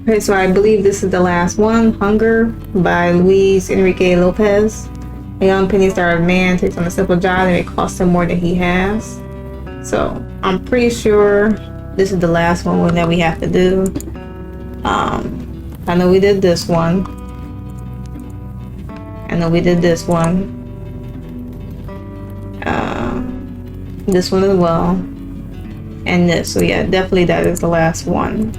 Okay, so I believe this is the last one. Hunger by Enrique Lopez. A young penny-starved man takes on a simple job and it costs him more than he has. So I'm pretty sure this is the last one that we have to do. I know we did this one. I know we did this one. This one as well. And this. So yeah, definitely that is the last one.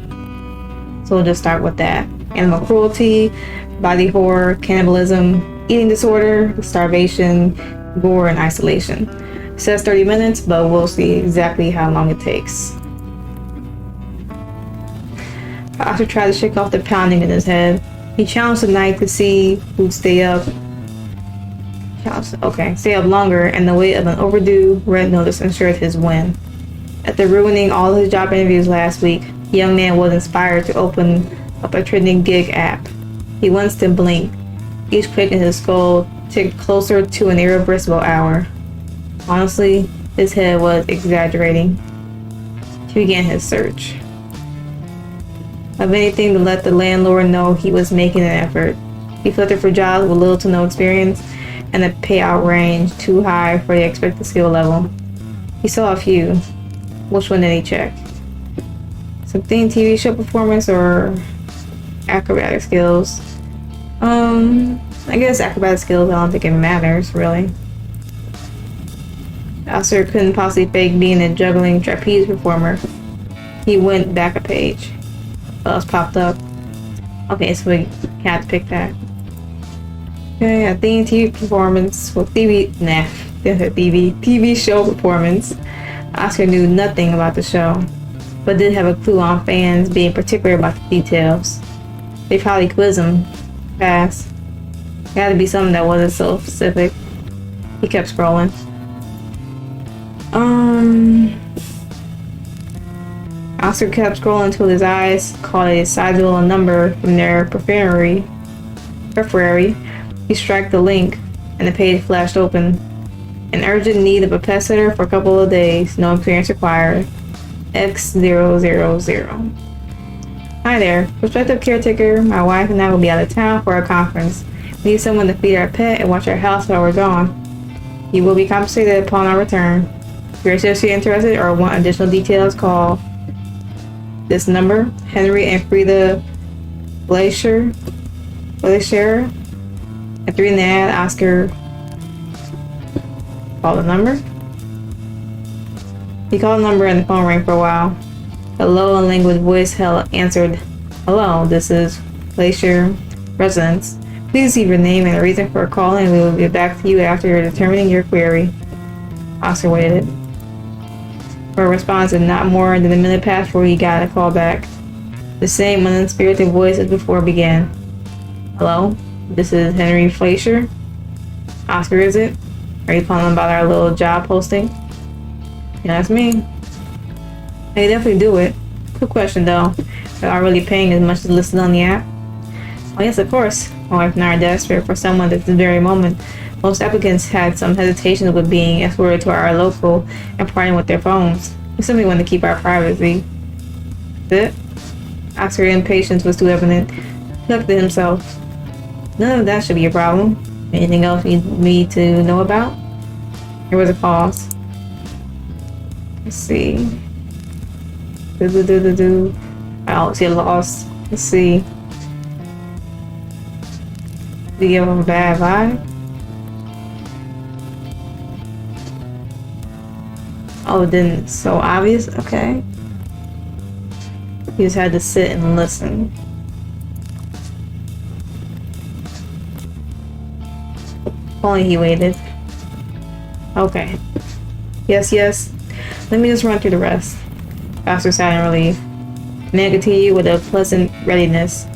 So we'll just start with that. Animal cruelty, body horror, cannibalism, eating disorder, starvation, gore, and isolation. It says 30 minutes, but we'll see exactly how long it takes. Oscar tried to shake off the pounding in his head. He challenged the knight to see who'd stay up. Stay up longer, and the weight of an overdue red notice ensured his win. After ruining all his job interviews last week, the young man was inspired to open up a trending gig app. He winced and blinked. Each click in his skull ticked closer to an irreversible hour. Honestly, his head was exaggerating. He began his search of anything to let the landlord know he was making an effort. He filtered for jobs with little to no experience and a payout range too high for the expected skill level. He saw a few. Which one did he check? Something TV show performance or acrobatic skills? I guess acrobatic skills, I don't think it matters, really. Oscar couldn't possibly fake being a juggling trapeze performer. He went back a page. What else popped up? Okay, so we had to pick that. Okay, a theme TV performance with TV show performance. Oscar knew nothing about the show, but did have a clue on fans being particular about the details. They probably quizzed him fast. Gotta be something that wasn't so specific. He kept scrolling. Oscar kept scrolling until his eyes caught a sizable number from their periphery. He struck the link, and the page flashed open. An urgent need of a pet sitter for a couple of days. No experience required. X000. Hi there. Prospective caretaker. My wife and I will be out of town for a conference. We need someone to feed our pet and watch our house while we're gone. You will be compensated upon our return. If you're seriously interested or want additional details, call this number. Henry and Frida Glacier. At 3 in the ad, Oscar called the number. He called the number and the phone rang for a while. A low and languid voice answered, "Hello, this is Glacier Residence. Please leave your name and the reason for calling, and we will get back to you after determining your query." Oscar waited for a response, and not more than a minute passed before he got a call back. The same unspirited voice as before began. "Hello, this is Henry Fleischer. Oscar, is it? Are you calling about our little job posting?" "Yeah, that's me." "Hey, definitely do it. Quick question though. Are you really paying as much as listed on the app?" "Oh yes, of course. My wife and I are desperate for someone at this very moment. Most applicants had some hesitation with being escorted to our local and partying with their phones. We simply want to keep our privacy." "That's it?" Oscar's impatience was too evident. He looked at himself. "None of that should be a problem. Anything else you need me to know about?" There was a pause. Let's see. I don't see a loss. Let's see. Did he give him a bad vibe? Oh, it didn't. So obvious? Okay. He just had to sit and listen. If only he waited. Okay. Yes. Let me just run through the rest. Oscar sighed in relief. Man continued with a pleasant readiness.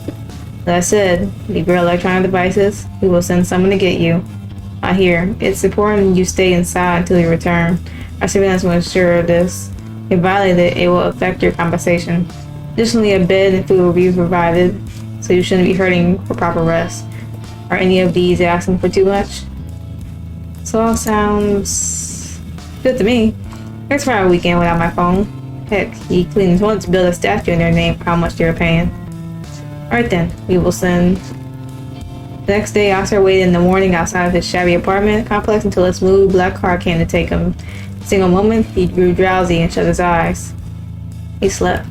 As I said, leave your electronic devices. We will send someone to get you. I hear. It's important you stay inside until you return. Our surveillance will ensure this. If violated, it will affect your compensation. Additionally, a bed and food will be provided, so you shouldn't be hurting for proper rest. Are any of these asking for too much? So all sounds good to me. Thanks for our weekend without my phone. Heck, he cleaned wanted to build a statue in their name for how much they were paying. Alright then, we will send. The next day, Oscar waited in the morning outside of his shabby apartment complex until a smooth black car came to take him. In a single moment, he grew drowsy and shut his eyes. He slept.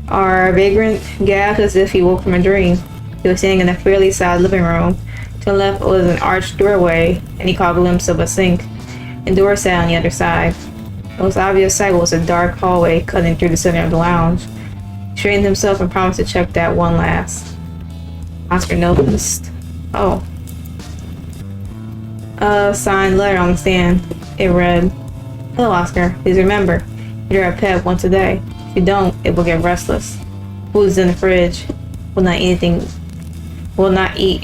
Our vagrant gasped as if he woke from a dream. He was standing in a fairly sized living room. To the left was an arched doorway, and he caught a glimpse of a sink and door sat on the other side. The most obvious sight was a dark hallway cutting through the center of the lounge. He straightened himself and promised to check that one last. Oscar noticed. Oh. A signed letter on the stand. It read, "Hello, Oscar. Please remember, you're a pet once a day. If you don't, it will get restless. Food is in the fridge. Will not eat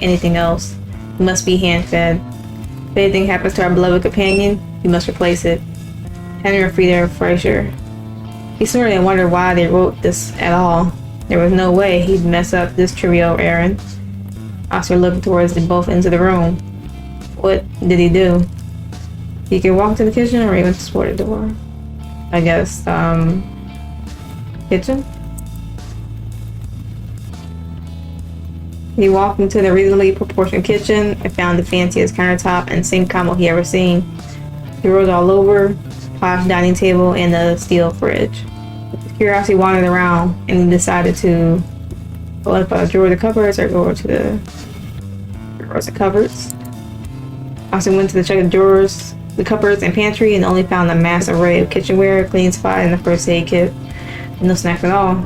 anything else. It must be hand-fed. If anything happens to our beloved companion, you must replace it. Henry Frieder Fraser." He snorted and wondered why they wrote this at all. There was no way he'd mess up this trivial errand. Oscar looked towards both ends of the room. What did he do? He could walk to the kitchen or he went to the door. I guess, kitchen? He walked into the reasonably proportioned kitchen and found the fanciest countertop and sink combo he ever seen. He rose all over, polished dining table, and the steel fridge. His curiosity wandered around, and he decided to go up a drawer of the cupboards or go over to the drawers and cupboards. Austin went to check the drawers, the cupboards, and pantry, and only found a mass array of kitchenware, cleaning supplies, and a first aid kit. No snacks at all.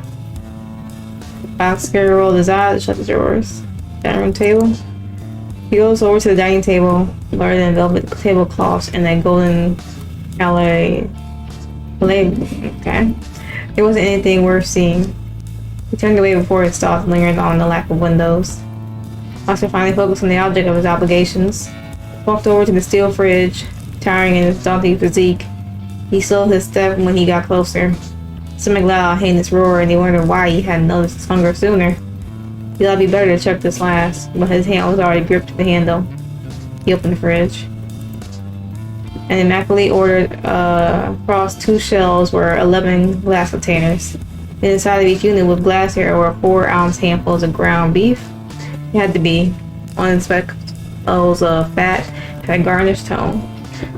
Oscar rolled his eyes and shut the drawers. Dining room table. He goes over to the dining table, lowered in velvet tablecloths and a golden okay. There wasn't anything worth seeing. He turned away before his thoughts lingered on the lack of windows. Oscar finally focused on the object of his obligations. Walked over to the steel fridge, towering in his daunting physique. He slowed his step when he got closer. Stomach loud, heinous roar, and he wondered why he hadn't noticed his hunger sooner. He thought it'd be better to check this last, but his hand was already gripped to the handle. He opened the fridge. And immaculately ordered across 2 shelves were 11 glass containers. Inside of each unit with glassware were 4-ounce handfuls of ground beef. It had to be. One speckles of fat had a garnished tone.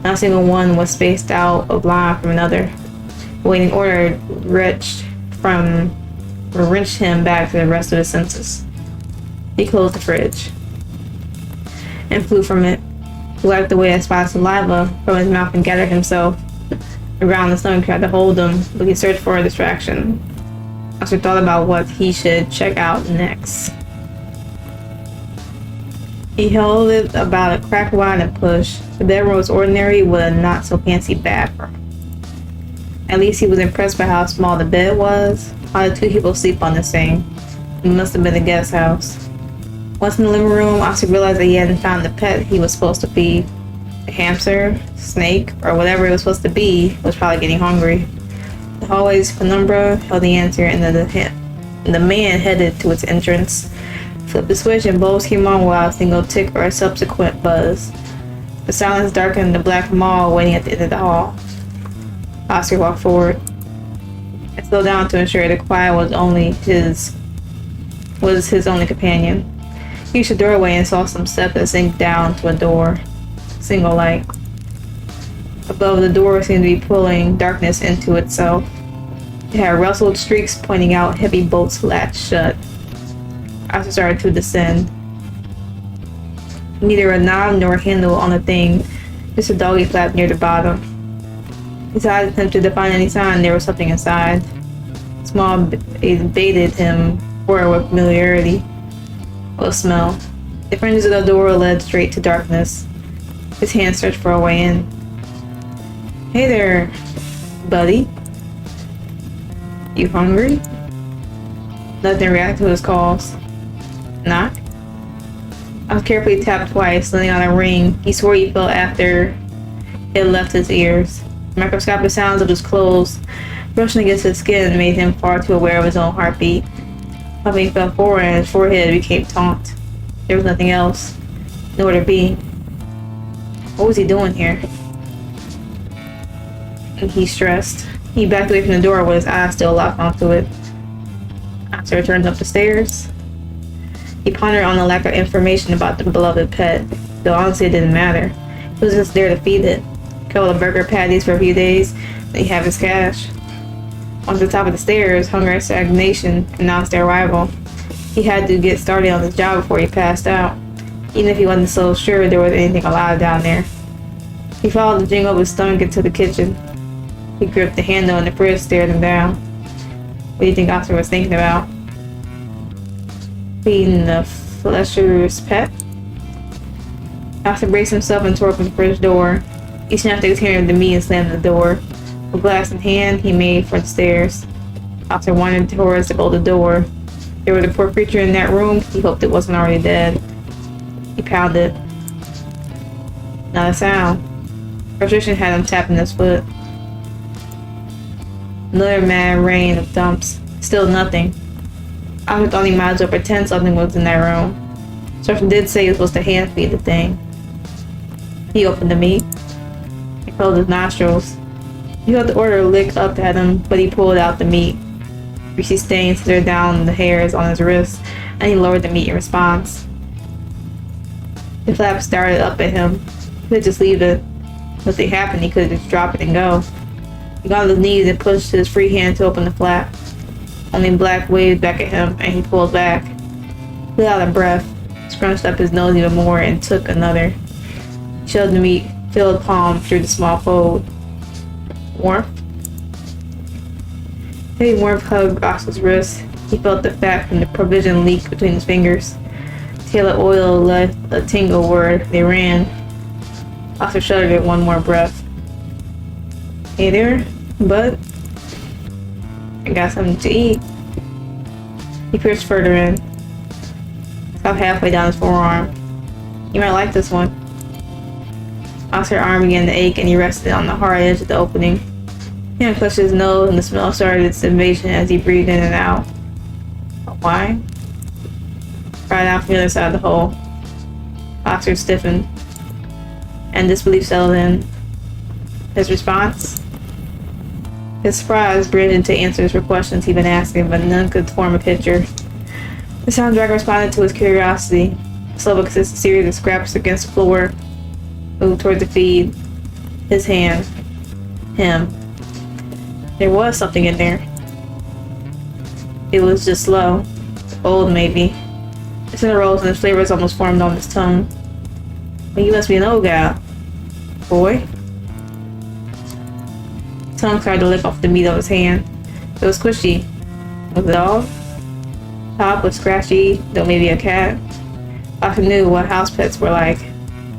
Not a single one was spaced out of line from another. The waiting order wrenched him back to the rest of his senses. He closed the fridge and flew from it. He wiped away a spot of saliva from his mouth and gathered himself. The ground and stomach tried to hold him, but he searched for a distraction. Oscar thought about what he should check out next. He held it about a crack wide and pushed. The bedroom was ordinary with a not so fancy bathroom. At least he was impressed by how small the bed was. How the 2 people sleep on the same. It must have been a guest house. Once in the living room, Oscar realized that he hadn't found the pet he was supposed to feed. The hamster, snake, or whatever it was supposed to be was probably getting hungry. The hallway's penumbra held the answer, and the man headed to its entrance. Flipped the switch and bulbs came on without a single tick or a subsequent buzz. The silence darkened the black maw waiting at the end of the hall. Oscar walked forward and slowed down to ensure the quiet was his only companion. He reached the doorway and saw some steps that sank down to a door. Single light. Above the door seemed to be pulling darkness into itself. It had rustled streaks pointing out heavy bolts latched shut. Oscar started to descend. Neither a knob nor a handle on the thing, just a doggy flap near the bottom. His eyes attempted to find any sign there was something inside. Small baited him forward with familiarity. A smell. The fringes of the door led straight to darkness. His hand searched for a way in. Hey there, buddy. You hungry? Nothing reacted to his calls. Knock? I was carefully tapped twice, letting out a ring. He swore he felt after it left his ears. The microscopic sounds of his clothes brushing against his skin made him far too aware of his own heartbeat. Something fell forward and his forehead became taut. There was nothing else. Nowhere to be. What was he doing here? He stressed. He backed away from the door with his eyes still locked onto it. Oscar returned up the stairs. He pondered on the lack of information about the beloved pet, though honestly it didn't matter. He was just there to feed it. Couple of burger patties for a few days, then he have his cash. On the top of the stairs, hunger and stagnation announced their arrival. He had to get started on his job before he passed out, even if he wasn't so sure there was anything alive down there. He followed the jingle of his stomach into the kitchen. He gripped the handle and the fridge stared him down. What do you think Oscar was thinking about? Feeding the flesher's pet? Oscar braced himself and tore open the fridge door. He snapped his hand of the meat and slammed the door. With glass in hand, he made for the stairs. Oscar wandered towards the bolted door. There was a poor creature in that room. He hoped it wasn't already dead. He pounded. Not a sound. Frustration had him tapping his foot. Another mad rain of dumps. Still nothing. I thought he might as well pretend something was in that room. Surfer did say he was supposed to hand feed the thing. He opened the meat. He closed his nostrils. He felt the order lick up at him, but he pulled out the meat. Greasy stains slithered down the hairs on his wrists, and he lowered the meat in response. The flap started up at him. He could just leave it. Nothing happened, he could just drop it and go. He got on his knees and pushed his free hand to open the flap. Only black waved back at him, and he pulled back. He let out a breath, scrunched up his nose even more, and took another. He shoved the meat-filled palm through the small fold. Warmth? Heavy warmth hugged Oscar's wrist. He felt the fat from the provision leak between his fingers. Tail of oil left a tingle where they ran. Oscar shuddered at one more breath. Hey there, bud. I got something to eat. He pierced further in. Stopped halfway down his forearm. You might like this one. Oscar's arm began to ache and he rested on the hard edge of the opening. He unclenched his nose and the smell started its invasion as he breathed in and out. Why? Cried out from the other side of the hole. Oscar stiffened, and disbelief settled in. His response? His surprise bridged into answers for questions he'd been asking, but none could form a picture. The sound dragon responded to his curiosity. Slow but consistent series of scraps against the floor. Moved toward the feed. His hand. Him. There was something in there. It was just slow. Old, maybe. Its interrolls and its flavors almost formed on his tongue. Well, you must be an old guy. Boy? Tongue started to lick off the meat of his hand. It was squishy. Was it all? Top was scratchy, though maybe a cat. Oscar knew what house pets were like.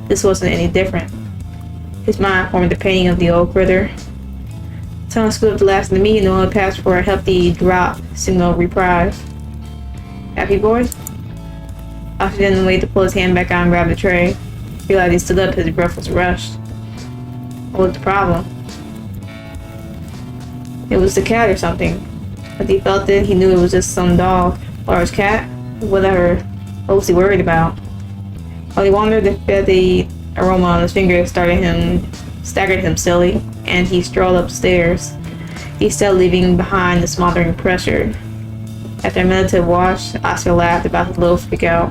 This wasn't any different. His mind formed the painting of the old critter. Tongue scooped the last of the meat and the only passed for a healthy drop, signal reprise. Happy boy? Oscar didn't wait to pull his hand back out and grab the tray. Realized he stood up, his breath was rushed. What was the problem? It was the cat or something. As he felt it, he knew it was just some dog. Or his cat. Whatever. What was he worried about? While he wandered, the fetid aroma on his fingers staggered him silly, and he strolled upstairs. He still leaving behind the smothering pressure. After a meditative wash, Oscar laughed about his little freak out.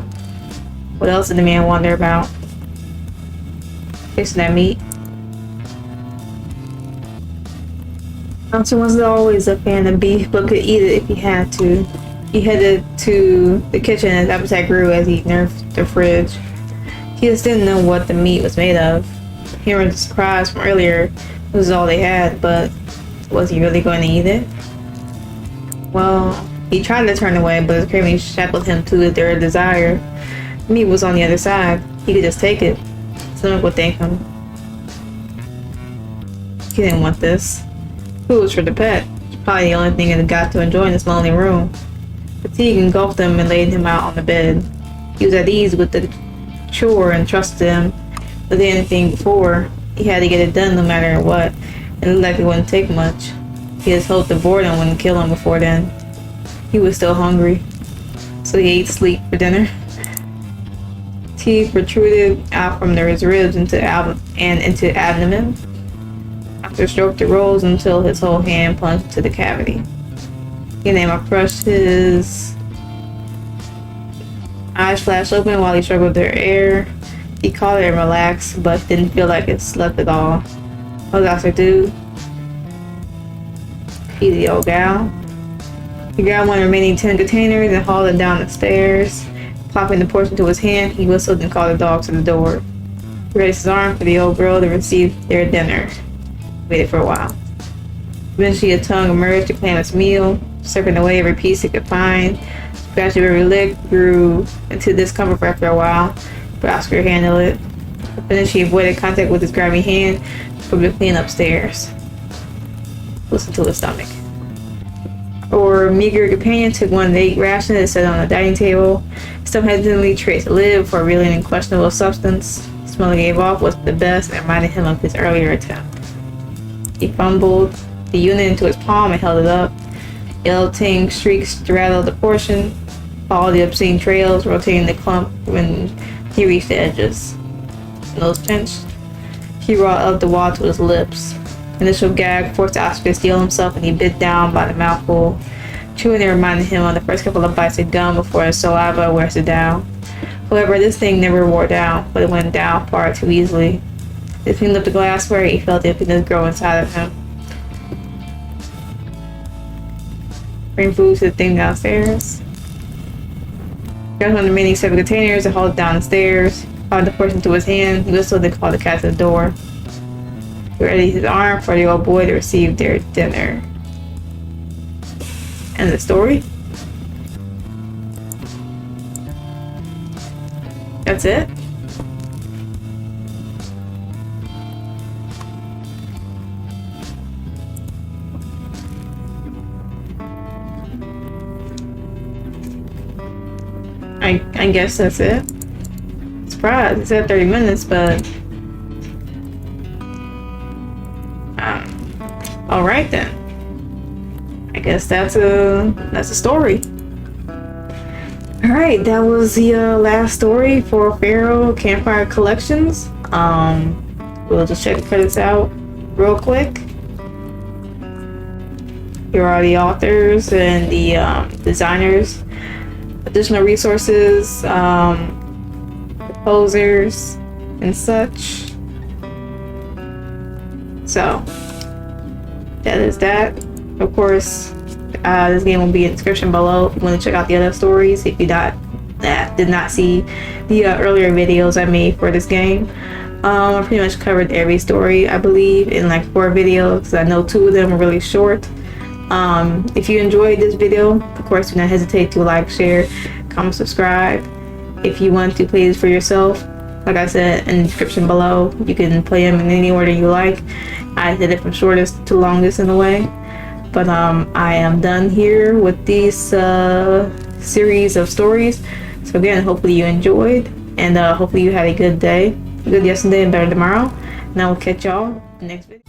What else did the man wonder about? Fixing that meat. Oscar wasn't always a fan of beef, but could eat it if he had to. He headed to the kitchen and his appetite grew as he nerfed the fridge. He just didn't know what the meat was made of. Hearing the surprise from earlier, it was all they had, but was he really going to eat it? Well, he tried to turn away, but his craving shackled him to their desire. The meat was on the other side. He could just take it. Someone would thank him. He didn't want this. Food was for the pet. It's probably the only thing he got to enjoy in this lonely room. Fatigue engulfed him and laid him out on the bed. He was at ease with the chore and trusted him. But the anything before, he had to get it done no matter what, and it looked like it wouldn't take much. He just hoped the boredom wouldn't kill him before then. He was still hungry, so he ate sleep for dinner. Teeth protruded out from his ribs into abdomen. After stroked the rolls until his whole hand plunged into the cavity. Your name, I crushed his eyes flashed open while he struggled through air. He caught it and relaxed, but didn't feel like it slept at all. What did Oscar do? Easy, old gal. He grabbed one of the remaining 10 containers and hauled it down the stairs. Plopping the portion to his hand, he whistled and called the dogs to the door. He raised his arm for the old girl to receive their dinner. Waited for a while. Eventually, a tongue emerged to claim its meal, slurping away every piece it could find. Gradually, every lick grew into discomfort after a while, but Oscar handled it. Eventually, he avoided contact with his grimy hand from the clean upstairs. Listen to his stomach. Our meager companion took one of the 8 rations and set it on the dining table. Some hesitantly traced the lid for a reeling and questionable substance. The smell he gave off was the best and reminded him of his earlier attempt. He fumbled the unit into his palm and held it up. Yellow ting streaks straddled the portion, followed the obscene trails, rotating the clump when he reached the edges. Nose pinched. He brought up the wall to his lips. Initial gag forced Oscar to steel himself, and he bit down by the mouthful. Chewing it reminded him of the first couple of bites of gum before his saliva wears it down. However, this thing never wore down, but it went down far too easily. As he lifted the glassware, he felt the emptiness grow inside of him. Bring food to the thing downstairs. Grabbed one of the remaining 7 containers and hauled it down the stairs. Held the portion to his hand, he whistled and called the cat to the door. He readied his arm for the old boy to receive their dinner. End the story. That's it. I guess that's it. Surprised, it said 30 minutes, but all right then. I guess that's a story. All right, that was the last story for Pharaoh Campfire Collections. We'll just check the credits out real quick. Here are the authors and the designers, additional resources, composers, and such. So that is that. Of course, this game will be in the description below if you want to check out the other stories. If you did not see the earlier videos I made for this game, I pretty much covered every story, I believe, in like 4 videos. I know 2 of them are really short. If you enjoyed this video, of course, do not hesitate to like, share, comment, subscribe. If you want to play this for yourself, like I said in the description below, you can play them in any order you like. I did it from shortest to longest in a way. But I am done here with these series of stories. So again, hopefully you enjoyed, and hopefully you had a good day, good yesterday, and better tomorrow. And I will catch y'all in the next video.